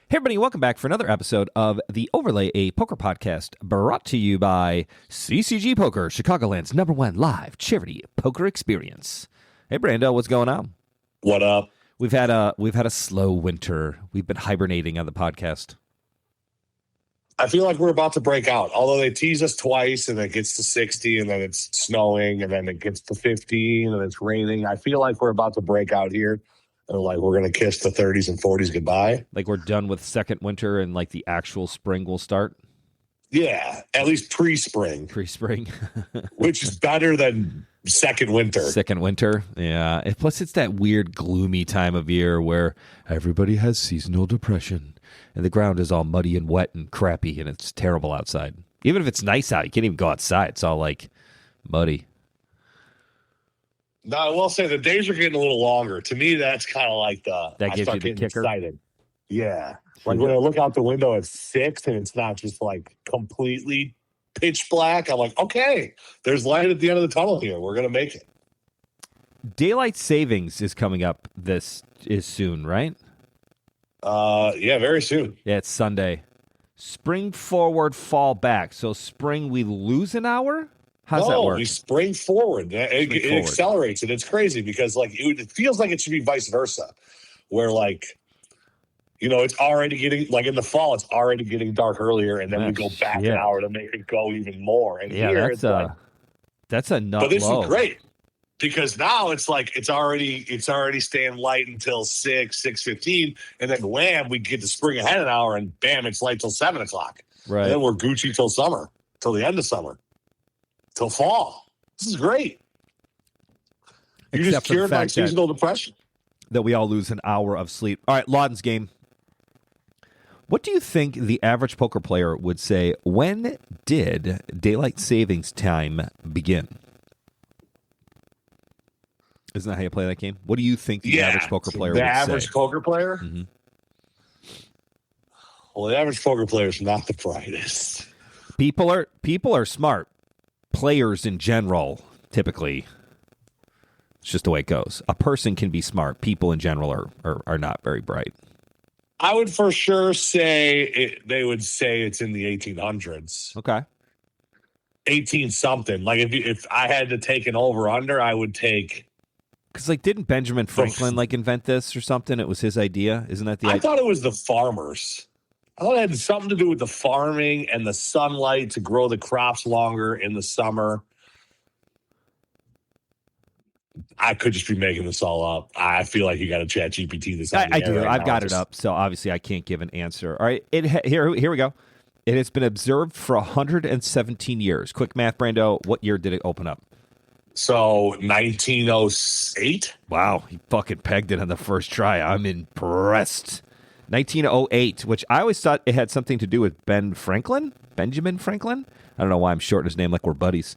Hey everybody, welcome back for another episode of The Overlay, a poker podcast brought to you by CCG Poker, Chicagoland's #1 live charity poker experience. Hey Brando, what's going on? What up? We've had a slow winter. We've been hibernating on the podcast. I feel like we're about to break out. Although they tease us twice and it gets to 60 and then it's snowing and then it gets to 15 and it's raining. I feel like we're about to break out here. And like we're going to kiss the 30s and 40s goodbye. Like we're done with second winter and like the actual spring will start. Yeah, at least pre-spring. Pre-spring. Which is better than second winter. Second winter, yeah. And plus it's that weird gloomy time of year where everybody has seasonal depression and the ground is all muddy and wet and crappy and it's terrible outside. Even if it's nice out, you can't even go outside. It's all like muddy. No, I will say the days are getting a little longer. To me, that's kind of like that gives you the kicker. Excited. Yeah. Like when I look out the window at 6 and it's not just like completely pitch black, I'm like, okay, there's light at the end of the tunnel here. We're going to make it. Daylight savings is coming up. This is soon, right? Yeah, very soon. Yeah, it's Sunday. Spring forward, fall back. So spring, we lose an hour? How's that work? We spring forward. It accelerates it. It's crazy because like it feels like it should be vice versa, where like, you know, it's already getting like in the fall, it's already getting dark earlier, and then we go back an hour to make it go even more. And yeah, here that's a nut. But this low. is great because now it's like it's already staying light until 6:15, and then wham, we get to spring ahead an hour, and bam, it's light till 7:00. Right. And then we're Gucci till summer, till the end of summer. Till fall. This is great. You Except just cured my seasonal depression. That we all lose an hour of sleep. All right, Lawton's game. What do you think the average poker player would say, when did daylight savings time begin? Isn't that how you play that game? What do you think the average poker player would say? The average poker player? Mm-hmm. Well, the average poker player is not the brightest. People are smart. Players in general, typically, it's just the way it goes. A person can be smart. People in general are not very bright. I would for sure say they would say it's in the 1800s. Okay. 18 something. Like if I had to take an over under, I would take. Because like, didn't Benjamin Franklin like invent this or something? It was his idea. Isn't that the idea? I thought it was the farmers. I thought it had something to do with the farming and the sunlight to grow the crops longer in the summer. I could just be making this all up. I feel like you got to chat GPT this. I do. Right, I've got it up, so obviously I can't give an answer. All right, here we go. It has been observed for 117 years. Quick math, Brando. What year did it open up? So 1908. Wow, he fucking pegged it on the first try. I'm impressed. 1908, which I always thought it had something to do with Benjamin Franklin. I don't know why I'm shorting his name like we're buddies.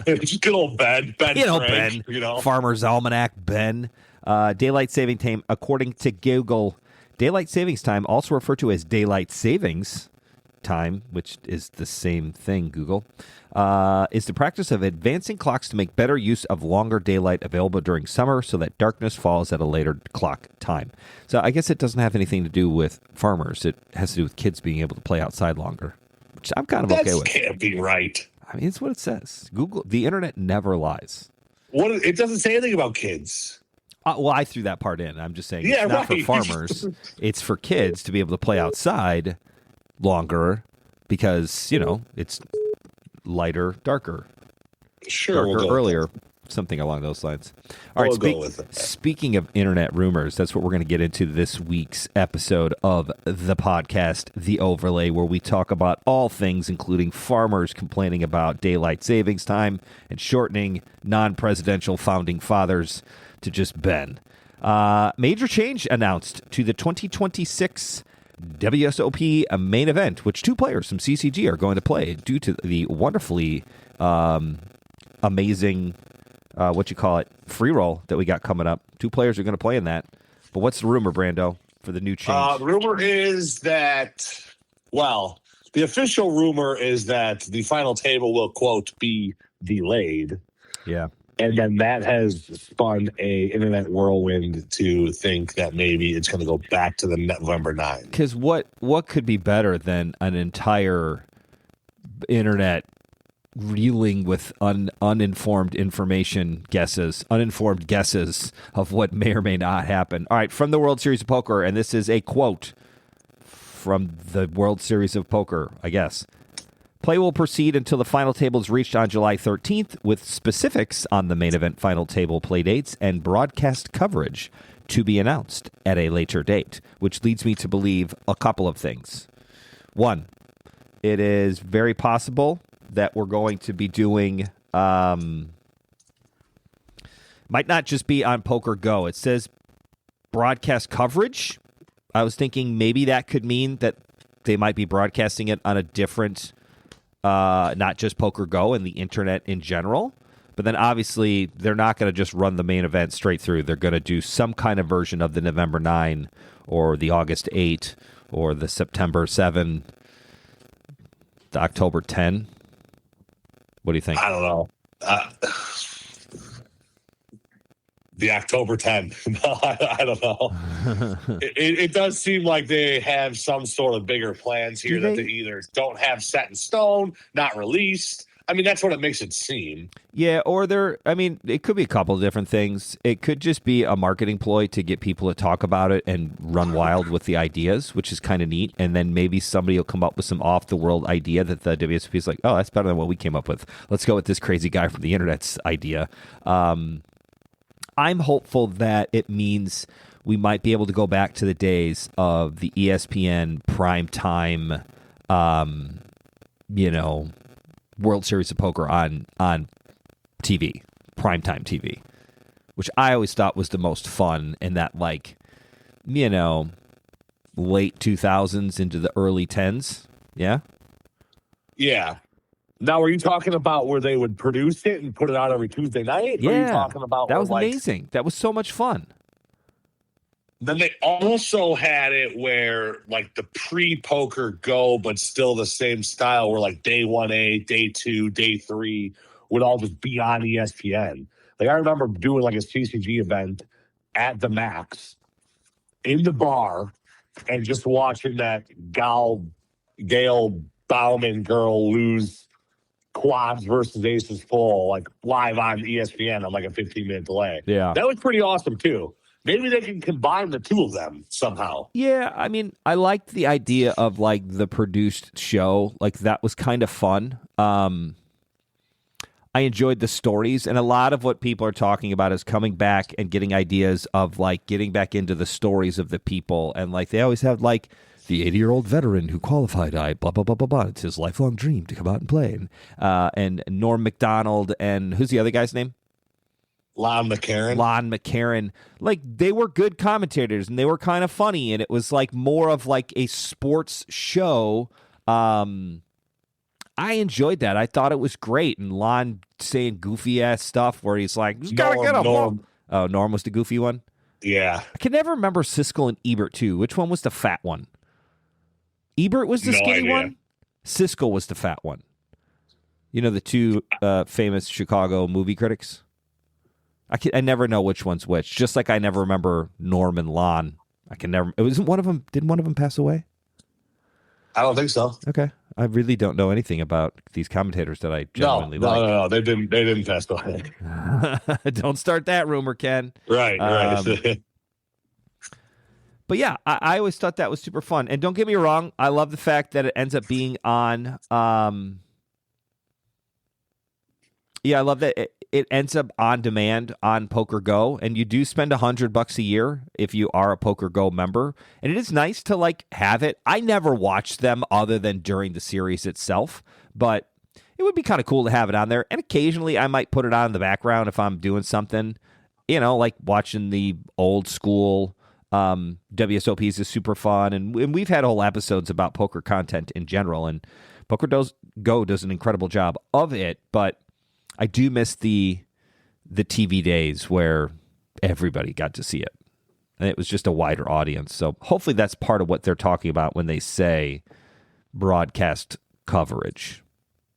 Just good old Ben. Ben. Farmer's Almanac, Ben. Daylight saving time, according to Google. Daylight savings time, also referred to as daylight savings time, which is the same thing, Google, is the practice of advancing clocks to make better use of longer daylight available during summer so that darkness falls at a later clock time. So I guess it doesn't have anything to do with farmers. It has to do with kids being able to play outside longer, which I'm kind of okay with. That can't be right. I mean, it's what it says. Google, the internet never lies. It doesn't say anything about kids. Well, I threw that part in. I'm just saying it's not for farmers. It's for kids to be able to play outside longer because, you know, it's lighter, darker. Sure. Darker, earlier. Something along those lines. All right, speaking of internet rumors, that's what we're going to get into this week's episode of the podcast, The Overlay, where we talk about all things, including farmers complaining about daylight savings time and shortening non-presidential founding fathers to just Ben. Major change announced to the 2026 WSOP Main Event, which 2 players from CCG are going to play due to the wonderfully amazing free roll that we got coming up. 2 players are going to play in that. But what's the rumor, Brando, for the new change? The rumor is that, the official rumor is that the final table will, quote, be delayed. Yeah. And then that has spun a internet whirlwind to think that maybe it's going to go back to the November 9. Because what could be better than an entire internet reeling with uninformed guesses of what may or may not happen. All right, from the World Series of Poker, and this is a quote from the World Series of Poker, I guess. Play will proceed until the final table is reached on July 13th, with specifics on the main event final table play dates and broadcast coverage to be announced at a later date, which leads me to believe a couple of things. One, it is very possible that we're going to be doing, might not just be on Poker Go. It says broadcast coverage. I was thinking maybe that could mean that they might be broadcasting it on a different, not just Poker Go and the internet in general. But then obviously they're not going to just run the main event straight through. They're going to do some kind of version of the November 9 or the August 8 or the September 7, the October 10. What do you think? I don't know. The October 10. No, I don't know. It does seem like they have some sort of bigger plans here that they either don't have set in stone, not released. I mean, that's what it makes it seem. Yeah, or it could be a couple of different things. It could just be a marketing ploy to get people to talk about it and run wild with the ideas, which is kind of neat. And then maybe somebody will come up with some off-the-world idea that the WSOP is like, oh, that's better than what we came up with. Let's go with this crazy guy from the internet's idea. I'm hopeful that it means we might be able to go back to the days of the ESPN primetime, World Series of Poker on TV, primetime TV, which I always thought was the most fun in that, late 2000s into the early 10s. Yeah? Yeah. Now, are you talking about where they would produce it and put it out every Tuesday night? Yeah. Or are you talking about that was amazing. That was so much fun. Then they also had it where, the pre-Poker Go, but still the same style, where, day 1A, day 2, day 3 would all just be on ESPN. I remember doing, a CCG event at the Max in the bar and just watching that Gail Bauman girl lose quads versus aces full, live on ESPN on, a 15-minute delay. Yeah. That was pretty awesome, too. Maybe they can combine the two of them somehow. Yeah, I liked the idea of the produced show. That was kind of fun. I enjoyed the stories, and a lot of what people are talking about is coming back and getting ideas of getting back into the stories of the people. And they always have the 80-year-old veteran who qualified, blah, blah, blah, blah, blah. It's his lifelong dream to come out and play. And Norm Macdonald, and who's the other guy's name? Lon McCarran. They were good commentators, and they were kind of funny, and it was more of a sports show. I enjoyed that. I thought it was great. And Lon saying goofy ass stuff where he's like, "You gotta get up." Norm. Oh, Norm was the goofy one? Yeah. I can never remember Siskel and Ebert too. Which one was the fat one? Ebert was the skinny one? Siskel was the fat one. The two famous Chicago movie critics? I never know which one's which. Just like I never remember Norm and Lon. It wasn't one of them. Didn't one of them pass away? I don't think so. Okay. I really don't know anything about these commentators that I genuinely like. No. They didn't pass away. Don't start that rumor, Ken. Right. But yeah, I always thought that was super fun. And don't get me wrong, I love the fact that it ends up being on. I love that it ends up on demand on Poker Go, and you do spend $100 a year if you are a Poker Go member. And it is nice to have it. I never watched them other than during the series itself, but it would be kind of cool to have it on there. And occasionally I might put it on in the background if I'm doing something, watching the old school WSOPs is super fun. And we've had whole episodes about poker content in general, and Poker Go does an incredible job of it, but I do miss the TV days where everybody got to see it. And it was just a wider audience. So hopefully that's part of what they're talking about when they say broadcast coverage.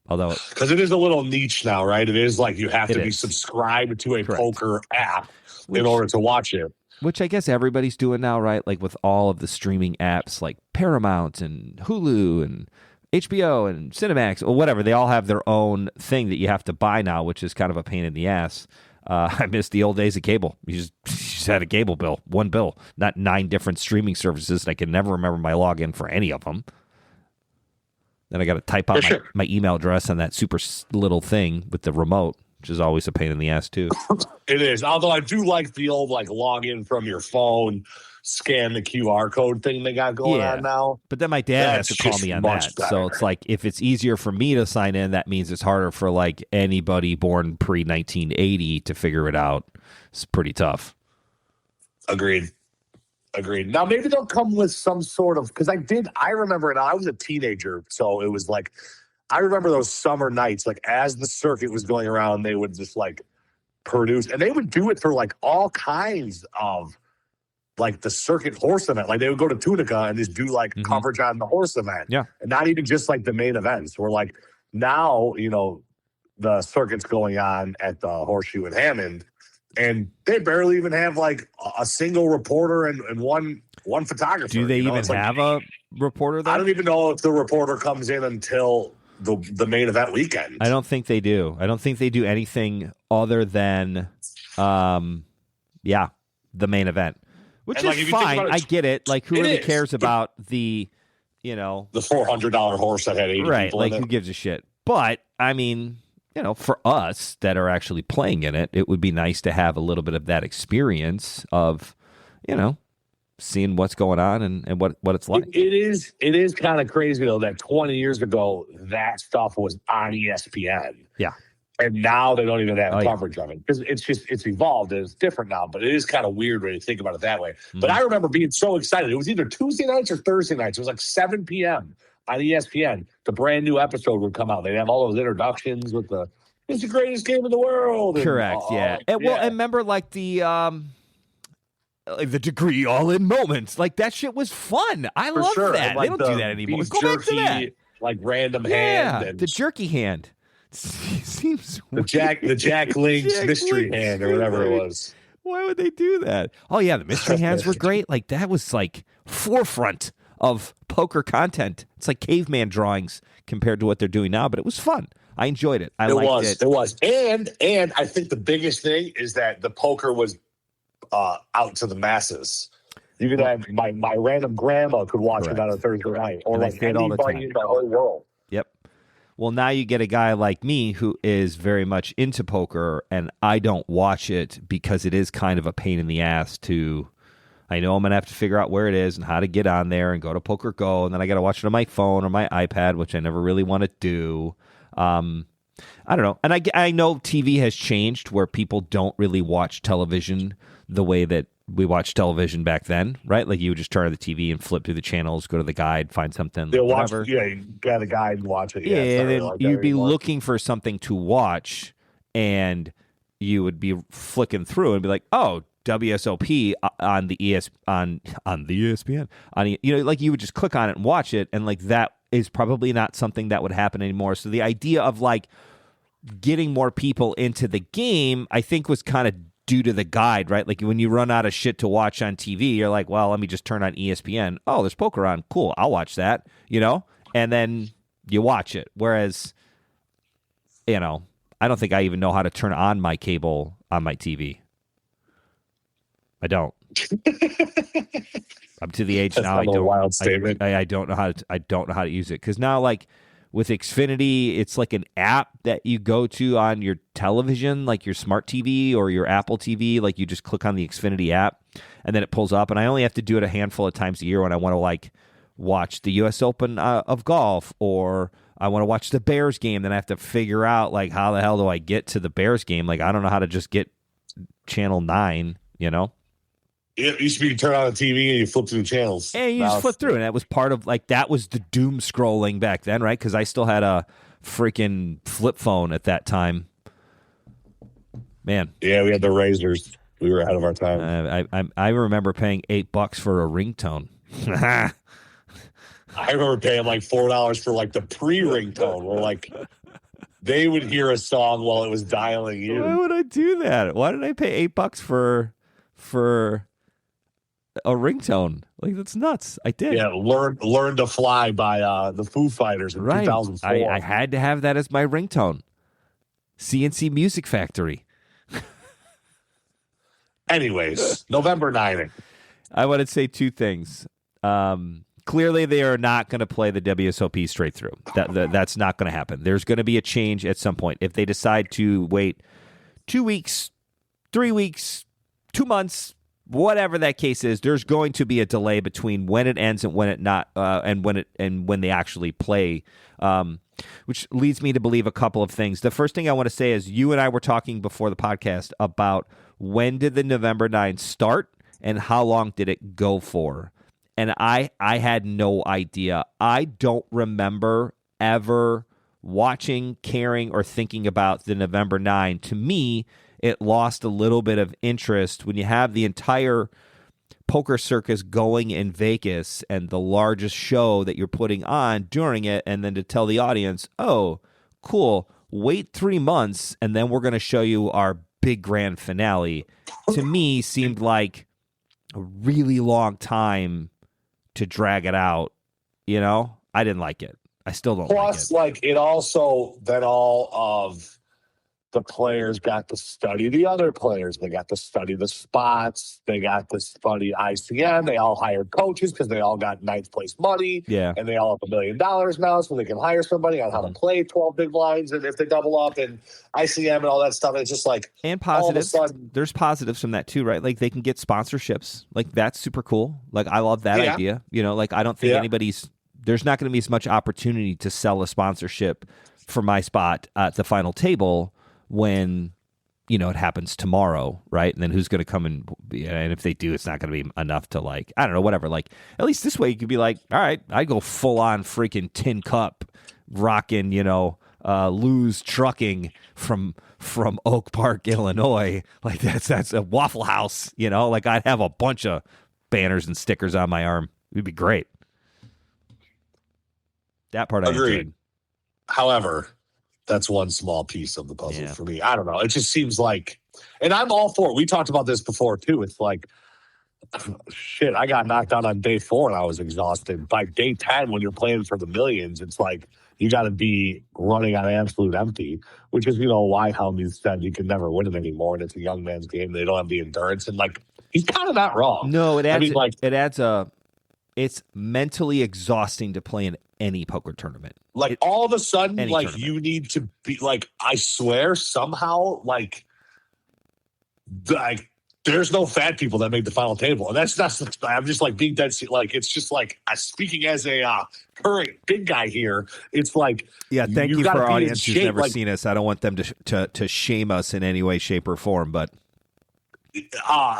Although, because it is a little niche now, right? It is like you have to be subscribed to a poker app in order to watch it. Which I guess everybody's doing now, right? Like with all of the streaming apps like Paramount and Hulu and HBO and Cinemax or whatever. They all have their own thing that you have to buy now, which is kind of a pain in the ass. I miss the old days of cable. You just had a cable bill, one bill, not 9 different streaming services. And I can never remember my login for any of them. Then I got to type out my email address on that super little thing with the remote, which is always a pain in the ass too. It is. Although I do like the old login from your phone, scan the QR code thing they got going on now. But then my dad has to call me on that. Better. So it's like if it's easier for me to sign in, that means it's harder for anybody born pre-1980 to figure it out. It's pretty tough. Agreed. Now maybe they'll come with some sort of, because I remember it. I was a teenager, so it was I remember those summer nights, as the circuit was going around, they would just produce, and they would do it for all kinds of the circuit horse event. They would go to Tunica and just do coverage on the horse event. Yeah. And not even just the main events. We're now, the circuit's going on at the Horseshoe in Hammond, and they barely even have a single reporter and one photographer. Do they even have a reporter there? I don't even know if the reporter comes in until the main event weekend. I don't think they do. I don't think they do anything other than, the main event, which is fine. I get it. Who really cares about the $400 horse that had 80 people in it? Who gives a shit? But I mean, for us that are actually playing in it, it would be nice to have a little bit of that experience of, seeing what's going on and what it's like. It is kind of crazy though that 20 years ago that stuff was on ESPN. Yeah. And now they don't even have coverage of it because it's evolved and it's different now. But it is kind of weird when you think about it that way. Mm-hmm. But I remember being so excited. It was either Tuesday nights or Thursday nights. It was 7 p.m. on ESPN. The brand new episode would come out. They'd have all those introductions with it's the greatest game in the world. Correct. And remember the degree all-in moments. That shit was fun. I love that. They don't do that anymore. Go back to that. Random hand. And the jerky hand. Seems the Jack Link's mystery hand or whatever it was. Why would they do that? Oh yeah, the mystery hands were great. That was forefront of poker content. It's like caveman drawings compared to what they're doing now, but it was fun. I enjoyed it. I liked it. It was. And I think the biggest thing is that the poker was out to the masses. You could have my random grandma could watch it on a Thursday night, or anybody in the whole world. Yep. Well, now you get a guy like me who is very much into poker, and I don't watch it because it is kind of a pain in the ass to. I know I'm gonna have to figure out where it is and how to get on there and go to Poker Go, and then I got to watch it on my phone or my iPad, which I never really want to do. I don't know, and I know TV has changed where people don't really watch television the way that we watched television back then, right? You would just turn on the TV and flip through the channels, go to the guide, find something. Whatever. You got a guide and watch it. And then you'd be looking for something to watch, and you would be flicking through and be like, "Oh, WSOP on the ESPN." You would just click on it and watch it, and that is probably not something that would happen anymore. So the idea of getting more people into the game, I think, was kind of due to the guide, right? When you run out of shit to watch on TV, you're like, well, let me just turn on ESPN. Oh, there's poker on. Cool. I'll watch that, and then you watch it. Whereas, I don't think I even know how to turn on my cable on my TV. I don't. I'm to the age now. I don't. Wild statement. I don't know how to. I don't know how to use it because now, with Xfinity, it's an app that you go to on your television, your smart TV or your Apple TV. You just click on the Xfinity app, and then it pulls up. And I only have to do it a handful of times a year when I want to watch the U.S. Open of golf, or I want to watch the Bears game. Then I have to figure out how the hell do I get to the Bears game? I don't know how to just get channel 9. It used to be you turn on the TV and you flip through the channels. And you just flip through, and that was part of that was the doom scrolling back then, right? Because I still had a freaking flip phone at that time. Man, yeah, we had the razors. We were ahead of our time. I remember paying $8 for a ringtone. I remember paying $4 for the pre-ringtone. We're they would hear a song while it was dialing you. Why would I do that? Why did I pay $8 for a ringtone? Like, that's nuts. I did. Yeah, Learn to Fly by the Foo Fighters in 2004. I had to have that as my ringtone. CNC Music Factory. Anyways, November 9th. I want to say two things. Clearly, they are not going to play the WSOP straight through. That's not going to happen. There's going to be a change at some point. If they decide to wait 2 weeks, 3 weeks, 2 months, whatever that case is, there's going to be a delay between when it ends and when it not and when they actually play. Which leads me to believe a couple of things. The first thing I want to say is you and I were talking before the podcast about when did the November 9 start and how long did it go for? And I had no idea. I don't remember ever watching, caring, or thinking about the November 9. To me, it lost a little bit of interest when you have the entire poker circus going in Vegas and the largest show that you're putting on during it, and then to tell the audience, oh, cool, wait 3 months, and then we're going to show you our big grand finale, to me seemed like a really long time to drag it out. You know, I didn't like it. I still don't like it. Plus, like, it also, then all of the players got to study the other players. They got to study the spots. They got to study ICM. They all hired coaches because they all got ninth place money. Yeah. And they all have $1 million now, so they can hire somebody on how to play 12 big blinds and if they double up and ICM and all that stuff. It's just like, and positives. There's positives from that too, right? Like they can get sponsorships. Like that's super cool. Like I love that idea. You know, like I don't think there's not going to be as much opportunity to sell a sponsorship for my spot at the final table when, you know, it happens tomorrow, right? And then who's going to come and if they do, it's not going to be enough to, like, I don't know, whatever. Like, at least this way you could be like, all right, I go full on freaking tin cup rocking, you know, Lou's Trucking from Oak Park, Illinois. Like that's a Waffle House, you know, like I'd have a bunch of banners and stickers on my arm. It'd be great. That part I enjoyed. However, that's one small piece of the puzzle for me. I don't know. It just seems like, and I'm all for it. We talked about this before too. It's like, shit, I got knocked out on day 4 and I was exhausted. By day 10, when you're playing for the millions, it's like you got to be running on absolute empty, which is, you know, why Helmuth said you can never win it anymore. And it's a young man's game. They don't have the endurance. And like, he's kind of not wrong. No, it's mentally exhausting to play in any poker tournament. Like all of a sudden, like tournament. You need to be like, I swear somehow, like there's no fat people that make the final table. And that's I'm just like being dead. Like, it's just like speaking as a current big guy here. It's like, thank you for our audience who's never seen us. I don't want them to shame us in any way, shape, or form, but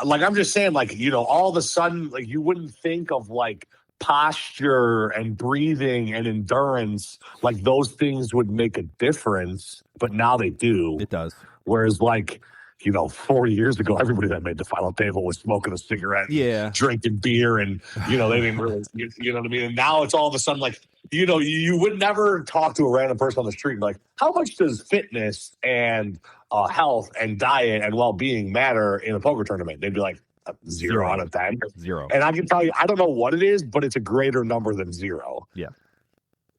like, I'm just saying, like, you know, all of a sudden, like, you wouldn't think of like posture and breathing and endurance, like those things would make a difference, but now they do. It does. Whereas, like, you know, 40 years ago, everybody that made the final table was smoking a cigarette, drinking beer, and, you know, they didn't really, you know what I mean? And now it's all of a sudden like, you know, you would never talk to a random person on the street like, how much does fitness and health and diet and well-being matter in a poker tournament? They'd be like, 0 out of 10. 0. And I can tell you, I don't know what it is, but it's a greater number than 0. Yeah.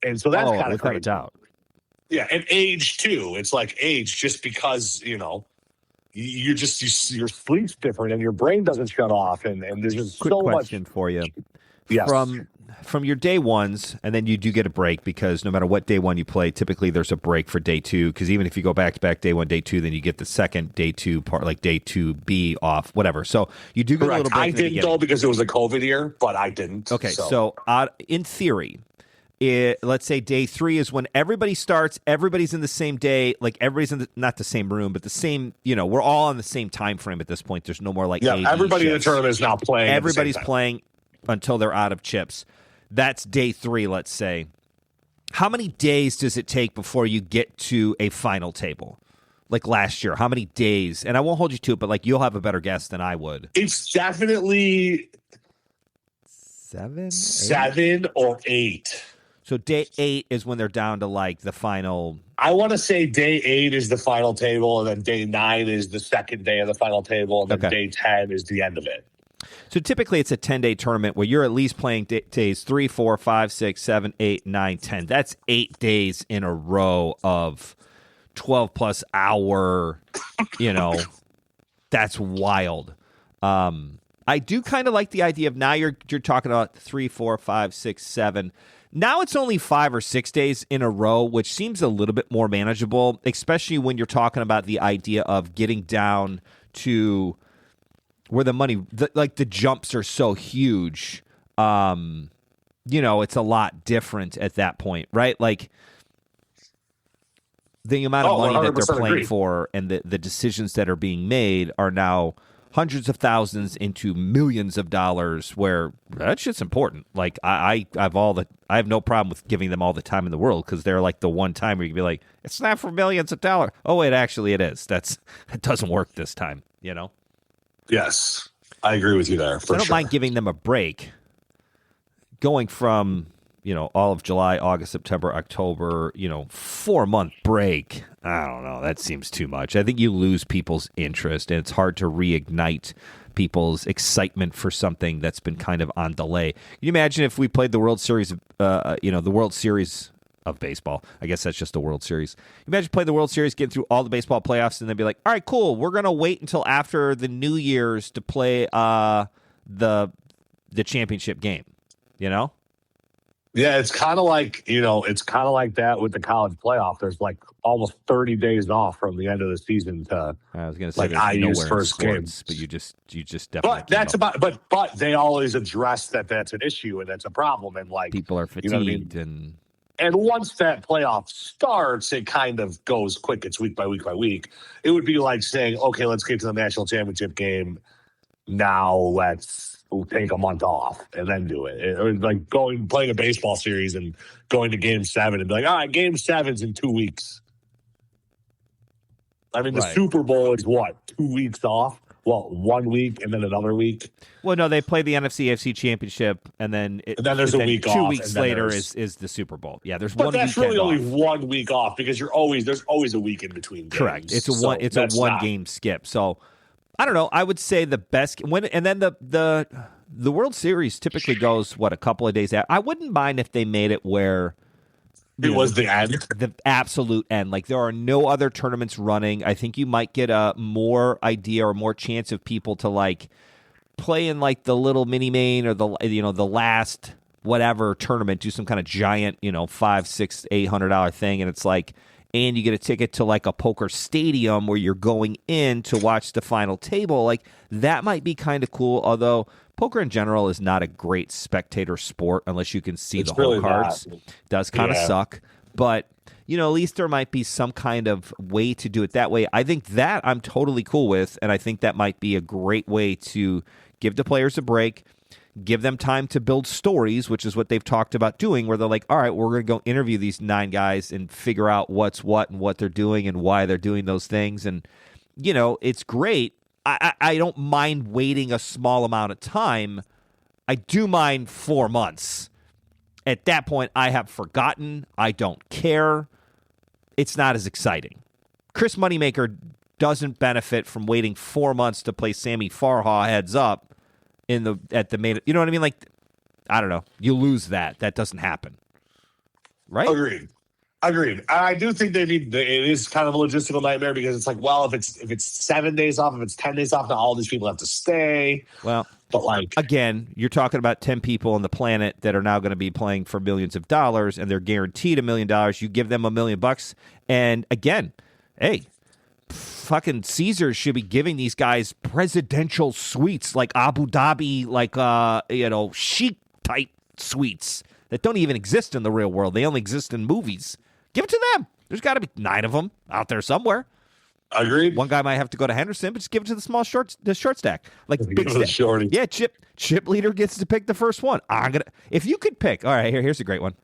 And so that's kind of without a doubt. Yeah, and age too. It's like age, just because, you know, your sleep's different and your brain doesn't shut off, and there's just quick so much. Question for you. Yes. From your day ones, and then you do get a break because no matter what day 1 you play, typically there's a break for day 2. Because even if you go back to back day 1, day 2, then you get the second day 2 part, like day 2B off, whatever. So you do get a little break. I didn't though because it was a COVID year, but I didn't. Okay, so in theory, let's say day 3 is when everybody starts. Everybody's in the same day, like everybody's in not the same room, but the same. You know, we're all on the same time frame at this point. There's no more like everybody in the tournament is now playing. Everybody's playing until they're out of chips. That's day 3, let's say. How many days does it take before you get to a final table? Like last year, how many days? And I won't hold you to it, but like you'll have a better guess than I would. It's definitely 7 or 8. So day 8 is when they're down to like the final I want to say day 8 is the final table, and then day 9 is the second day of the final table, and then day 10 is the end of it. So typically it's a 10-day tournament where you're at least playing days 3, 4, 5, 6, 7, 8, 9, 10. That's 8 days in a row of 12-plus hour, that's wild. I do kind of like the idea of now you're talking about 3, 4, 5, 6, 7. Now it's only 5 or 6 days in a row, which seems a little bit more manageable, especially when you're talking about the idea of getting down to where the money, the jumps are so huge. It's a lot different at that point, right? Like the amount of money that they're playing for and the decisions that are being made are now hundreds of thousands into millions of dollars, where that shit's important. Like I have no problem with giving them all the time in the world, because they're like the one time where you can be like, it's not for millions of dollars. Oh wait, actually it is. It doesn't work this time, Yes, I agree with you there. I don't mind giving them a break, going from all of July, August, September, October, 4-month break. I don't know. That seems too much. I think you lose people's interest, and it's hard to reignite people's excitement for something that's been kind of on delay. Can you imagine if we played the World Series, the World Series of baseball? I guess that's just the World Series. Imagine playing the World Series, getting through all the baseball playoffs, and then be like, all right, cool. We're going to wait until after the New Year's to play the championship game, Yeah, it's kind of like, that with the college playoff. There's like almost 30 days off from the end of the season to, I was going to say, like, IU's first games, but you just definitely. But they always address that's an issue and that's a problem, and like people are fatigued, and once that playoff starts, it kind of goes quick. It's week by week by week. It would be like saying, okay, let's get to the national championship game. Now let's take a month off and then do it. Or like playing a baseball series and going to game 7 and be like, all right, game 7's in 2 weeks. I mean, the Super Bowl is what, 2 weeks off? Well, 1 week and then another week. Well, no, they play the NFC-AFC championship, and then there's a week off. 2 weeks later is the Super Bowl. Yeah, there's 1 weekend off. But that's really only 1 week off, because there's always a week in between games. Correct. It's a one game skip. So I don't know. I would say the best and then the World Series typically goes a couple of days out. I wouldn't mind if they made it where it was the end, the absolute end. Like, there are no other tournaments running. I think you might get a more idea or more chance of people to like play in like the little mini main or the last whatever tournament, do some kind of giant, $500, $600, $800 thing, and it's like, and you get a ticket to like a poker stadium where you're going in to watch the final table. Like, that might be kind of cool. Although poker in general is not a great spectator sport unless you can see the whole cards. Does kind of suck. But, at least there might be some kind of way to do it that way. I think that I'm totally cool with, and I think that might be a great way to give the players a break, give them time to build stories, which is what they've talked about doing, where they're like, all right, we're going to go interview these 9 guys and figure out what's what and what they're doing and why they're doing those things. And, it's great. I don't mind waiting a small amount of time. I do mind 4 months. At that point, I have forgotten. I don't care. It's not as exciting. Chris Moneymaker doesn't benefit from waiting 4 months to play Sammy Farha heads up at the main. You know what I mean? Like, I don't know. You lose that. That doesn't happen. Right? Agreed. I do think it is kind of a logistical nightmare, because it's like, well, if it's 7 days off, if it's 10 days off, now all these people have to stay. Well, but like, again, you're talking about 10 people on the planet that are now going to be playing for millions of dollars, and they're guaranteed $1 million. You give them $1 million, and again, hey, fucking Caesars should be giving these guys presidential suites, like Abu Dhabi, like chic type suites that don't even exist in the real world. They only exist in movies. Give it to them. There's got to be 9 of them out there somewhere. Agreed. One guy might have to go to Henderson, but just give it to the short stack, like big stack. Shorty. Yeah, Chip Leader gets to pick the first one. If you could pick. All right, here's a great one.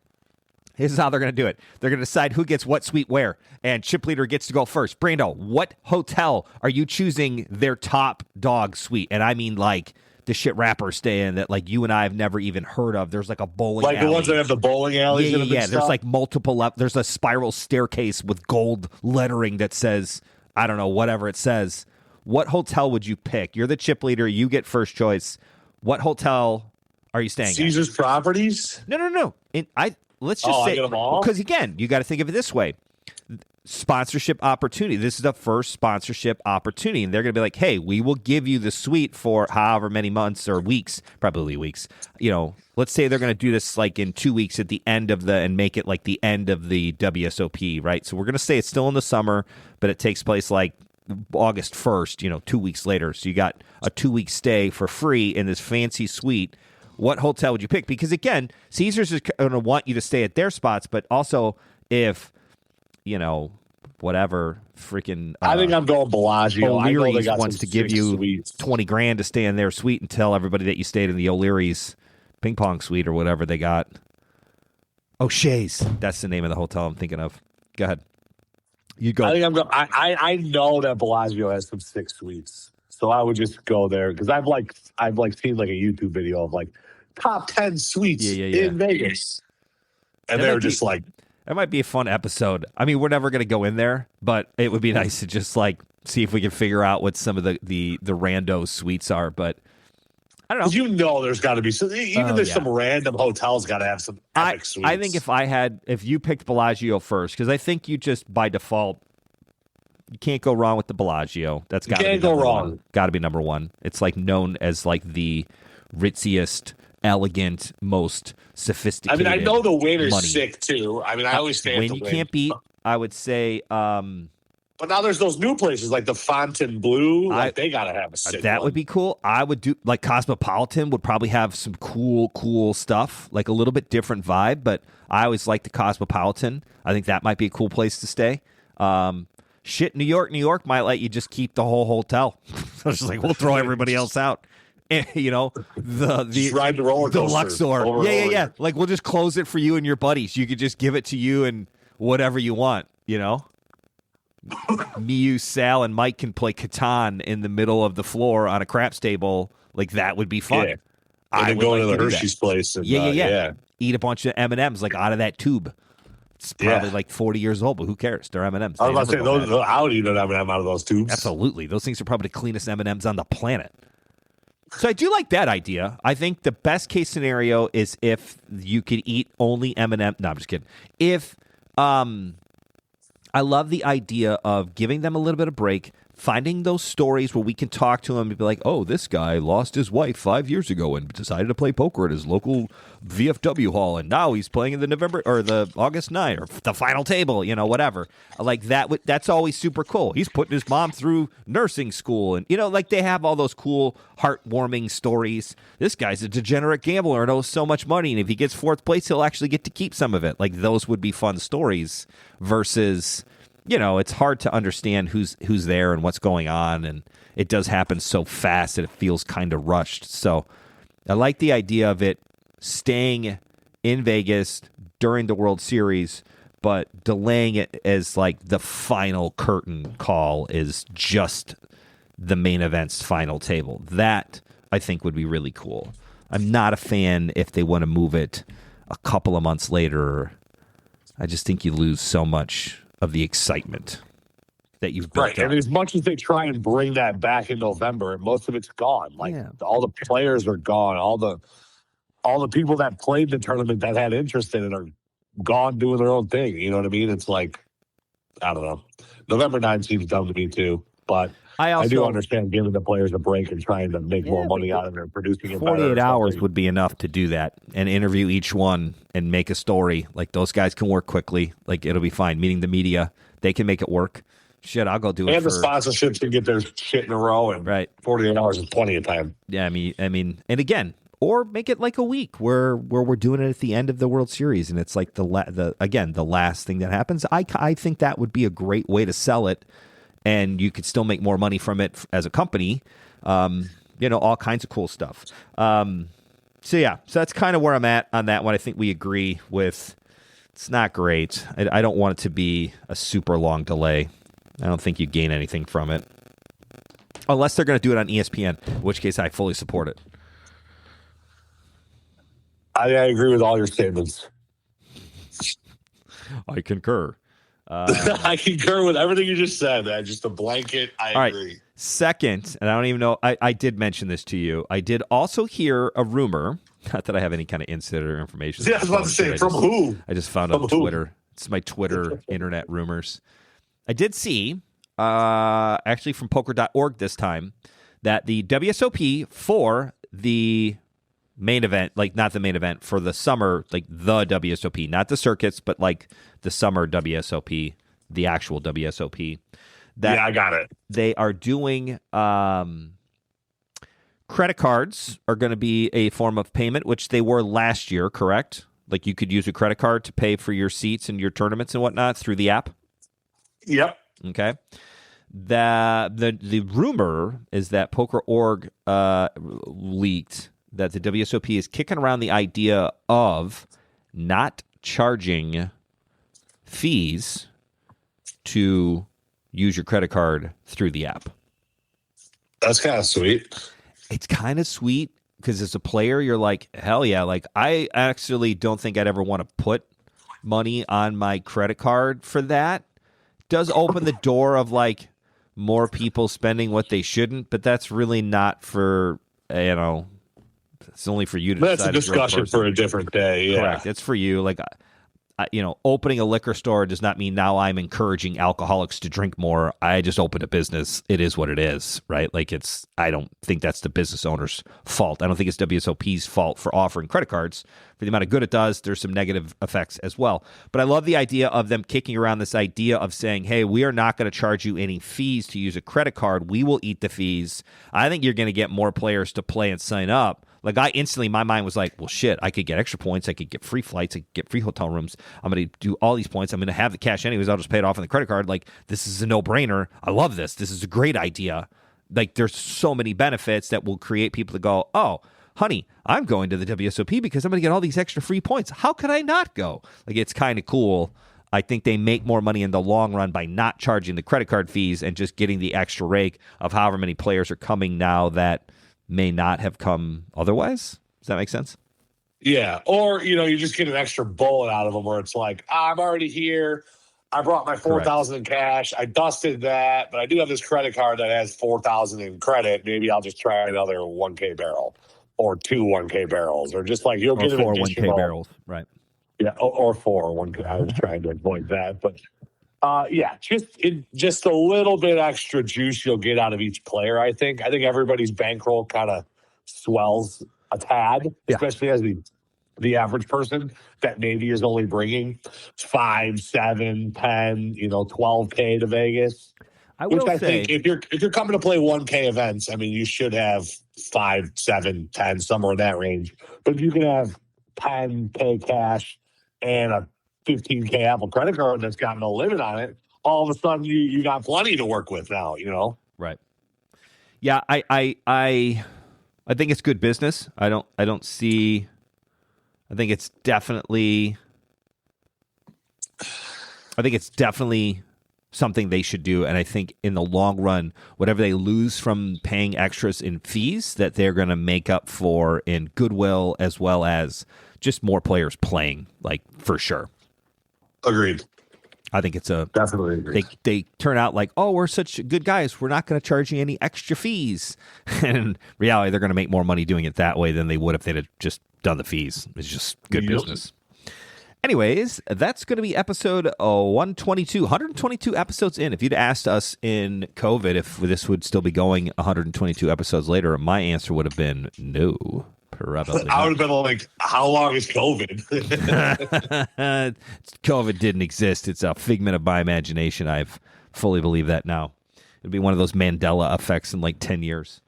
Here's how they're going to do it. They're going to decide who gets what suite where, and Chip Leader gets to go first. Brando, what hotel are you choosing their top dog suite? And I mean like the shit rappers stay in that like you and I have never even heard of. There's like a bowling alley. The ones that have the bowling alleys. Yeah. There's like multiple. There's a spiral staircase with gold lettering that says, I don't know, whatever it says. What hotel would you pick? You're the chip leader. You get first choice. What hotel are you staying Caesar's at? Properties? No. Let's just say, because again, you got to think of it this way. Sponsorship opportunity. This is the first sponsorship opportunity. And they're going to be like, hey, we will give you the suite for however many months or weeks, probably weeks. Let's say they're going to do this like in 2 weeks at the end of and make it like the end of the WSOP, right? So we're going to say it's still in the summer, but it takes place like August 1st, 2 weeks later. So you got a 2-week stay for free in this fancy suite. What hotel would you pick? Because again, Caesars is going to want you to stay at their spots, but also if whatever freaking I think I'm going Bellagio. O'Leary's wants to give you $20,000 to stay in their suite and tell everybody that you stayed in the O'Leary's ping pong suite or whatever they got. O'Shea's. That's the name of the hotel I'm thinking of. Go ahead. You go. I think I'm going. I know that Bellagio has some sick suites, so I would just go there because I've seen like a YouTube video of like top 10 suites in Vegas, and they're just like. That might be a fun episode. I mean, we're never going to go in there, but it would be nice to just like see if we can figure out what some of the rando suites are. But I don't know. There's got to be some. There's some random hotels got to have some epic suites. I think if you picked Bellagio first, because I think you just by default you can't go wrong with the Bellagio. That's got to be number one. Got to be number one. It's like known as like the ritziest, elegant, most sophisticated. I know the wing is sick too. I always stay at the wing. You can't beat. I would say. But now there's those new places like the Fontainebleau. They gotta have a sick that one. Would be cool. I would do like Cosmopolitan would probably have some cool stuff, like a little bit different vibe. But I always like the Cosmopolitan. I think that might be a cool place to stay. New York might let you just keep the whole hotel. So it's just like we'll throw everybody else out. Just ride the roller coaster. The Luxor. Yeah. Like we'll just close it for you and your buddies. You could just give it to you and whatever you want, Me, you, Sal, and Mike can play Catan in the middle of the floor on a craps table. Like that would be fun. Yeah. I would go to the Hershey's place. And, yeah. Eat a bunch of M&Ms like out of that tube. It's probably like 40 years old, but who cares? They're M&Ms. I was about to say, I would eat an M&M out of those tubes. Absolutely. Those things are probably the cleanest M&Ms on the planet. So I do like that idea. I think the best case scenario is if you could eat only M&M. No, I'm just kidding. I love the idea of giving them a little bit of break, finding those stories where we can talk to them and be like, oh, this guy lost his wife 5 years ago and decided to play poker at his local VFW hall, and now he's playing in the August night or the final table, whatever. Like that. That's always super cool. He's putting his mom through nursing school, and like they have all those cool, heartwarming stories. This guy's a degenerate gambler and owes so much money, and if he gets fourth place, he'll actually get to keep some of it. Like those would be fun stories versus. It's hard to understand who's there and what's going on, and it does happen so fast that it feels kind of rushed. So I like the idea of it staying in Vegas during the World Series, but delaying it as like the final curtain call is just the main event's final table. That, I think, would be really cool. I'm not a fan if they want to move it a couple of months later. I just think you lose so much of the excitement that you've built up. And as much as they try and bring that back in November, most of it's gone. Like all the players are gone. All the people that played the tournament that had interest in it are gone doing their own thing. You know what I mean? It's like, I don't know. November 9th seems dumb to me too, but I do understand giving the players a break and trying to make more money out of it, producing it 48 hours would be enough to do that and interview each one and make a story. Like those guys can work quickly. Like it'll be fine. Meeting the media, they can make it work. Shit, I'll go do it. And the sponsorships can get their shit in a row, and 48 hours is plenty of time. Yeah, I mean, and again, or make it like a week where we're doing it at the end of the World Series, and it's like the last thing that happens. I think that would be a great way to sell it. And you could still make more money from it as a company, all kinds of cool stuff. So that's kind of where I'm at on that one. I think we agree with it's not great. I don't want it to be a super long delay. I don't think you gain anything from it. Unless they're going to do it on ESPN, in which case I fully support it. I agree with all your statements. I concur. I concur with everything you just said. Just a blanket. I agree. Right. Second, and I don't even know, I did mention this to you. I did also hear a rumor, not that I have any kind of insider information. Yeah, I was about to say, from who? I just found on Twitter. It's my Twitter internet rumors. I did see, actually from poker.org this time, that the WSOP for the main event, like not the main event, for the summer, like the WSOP, not the circuits, but like the summer WSOP, the actual WSOP. I got it. They are doing credit cards are going to be a form of payment, which they were last year, correct? Like you could use a credit card to pay for your seats and your tournaments and whatnot through the app? Yep. Okay. The rumor is that Poker.org leaked that the WSOP is kicking around the idea of not charging fees to use your credit card through the app. That's kind of sweet. It's kind of sweet because as a player, you're like, hell yeah. Like, I actually don't think I'd ever want to put money on my credit card for that. Does open the door of like more people spending what they shouldn't, but that's really not for, it's only for you to decide. That's a discussion for a different day. Yeah. Correct. It's for you. Like, opening a liquor store does not mean now I'm encouraging alcoholics to drink more. I just opened a business. It is what it is, right? Like I don't think that's the business owner's fault. I don't think it's WSOP's fault for offering credit cards. For the amount of good it does, there's some negative effects as well. But I love the idea of them kicking around this idea of saying, hey, we are not going to charge you any fees to use a credit card. We will eat the fees. I think you're going to get more players to play and sign up. Like I instantly, my mind was like, well, shit, I could get extra points. I could get free flights. I could get free hotel rooms. I'm going to do all these points. I'm going to have the cash anyways. I'll just pay it off on the credit card. Like, this is a no-brainer. I love this. This is a great idea. Like, there's so many benefits that will create people to go, oh, honey, I'm going to the WSOP because I'm going to get all these extra free points. How could I not go? Like, it's kind of cool. I think they make more money in the long run by not charging the credit card fees and just getting the extra rake of however many players are coming now that may not have come otherwise. Does that make sense? Yeah. Or, you just get an extra bullet out of them where it's like, I'm already here. I brought my 4,000 in cash. I dusted that, but I do have this credit card that has 4,000 in credit. Maybe I'll just try another 1K barrel or 2 1K barrels, or just like you'll get 4 1K barrels. Right. Yeah. Or 4 1K. I was trying to avoid that, but just a little bit extra juice you'll get out of each player. I think everybody's bankroll kind of swells a tad, especially as the average person that maybe is only bringing 5, 7, 10, 12K to Vegas. I think if you're coming to play 1K events, I mean, you should have 5, 7, 10, somewhere in that range. But if you can have 10K cash and a 15K Apple credit card that's got no limit on it, all of a sudden you got plenty to work with now, Right. Yeah, I think it's good business. I think it's definitely something they should do, and I think in the long run, whatever they lose from paying extras in fees, that they're going to make up for in goodwill as well as just more players playing, like, for sure. Agreed. I think it's definitely agreed. They turn out like, oh, we're such good guys. We're not going to charge you any extra fees. And in reality, they're going to make more money doing it that way than they would if they'd have just done the fees. It's just good business. Anyways, that's going to be episode 122. 122 episodes in. If you'd asked us in COVID if this would still be going 122 episodes later, my answer would have been no. Probably I would have been like, how long is COVID? COVID didn't exist. It's a figment of my imagination. I've fully believe that now. It'd be one of those Mandela effects in like 10 years.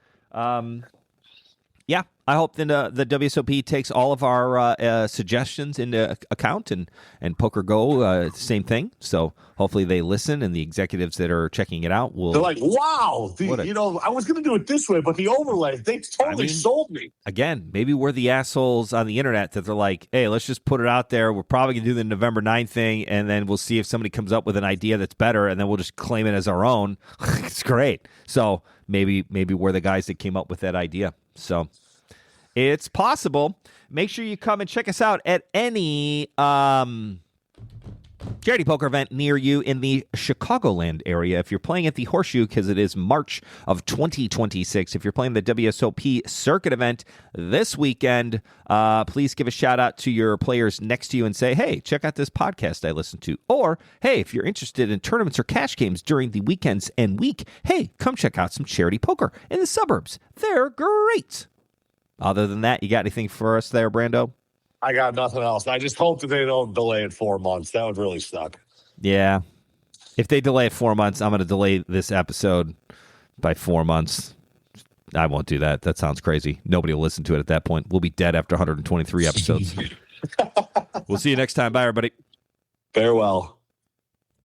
Yeah, I hope then the WSOP takes all of our suggestions into account, and Poker Go, same thing. So hopefully they listen, and the executives that are checking it out will. They're like, wow, I was going to do it this way, but the overlay, they totally sold me. Again, maybe we're the assholes on the internet that they're like, hey, let's just put it out there. We're probably going to do the November 9th thing, and then we'll see if somebody comes up with an idea that's better, and then we'll just claim it as our own. It's great. So maybe we're the guys that came up with that idea. So It's possible. Make sure you come and check us out at any charity poker event near you in the Chicagoland area. If you're playing at the Horseshoe, because it is March of 2026. If you're playing the WSOP Circuit event this weekend, please give a shout out to your players next to you and say, hey, check out this podcast I listened to. Or, hey, if you're interested in tournaments or cash games during the weekends and week, hey, come check out some charity poker in the suburbs. They're great. Other than that, you got anything for us there, Brando? I got nothing else. I just hope that they don't delay it 4 months. That would really suck. Yeah. If they delay it 4 months, I'm going to delay this episode by 4 months. I won't do that. That sounds crazy. Nobody will listen to it at that point. We'll be dead after 123 episodes. We'll see you next time. Bye, everybody. Farewell.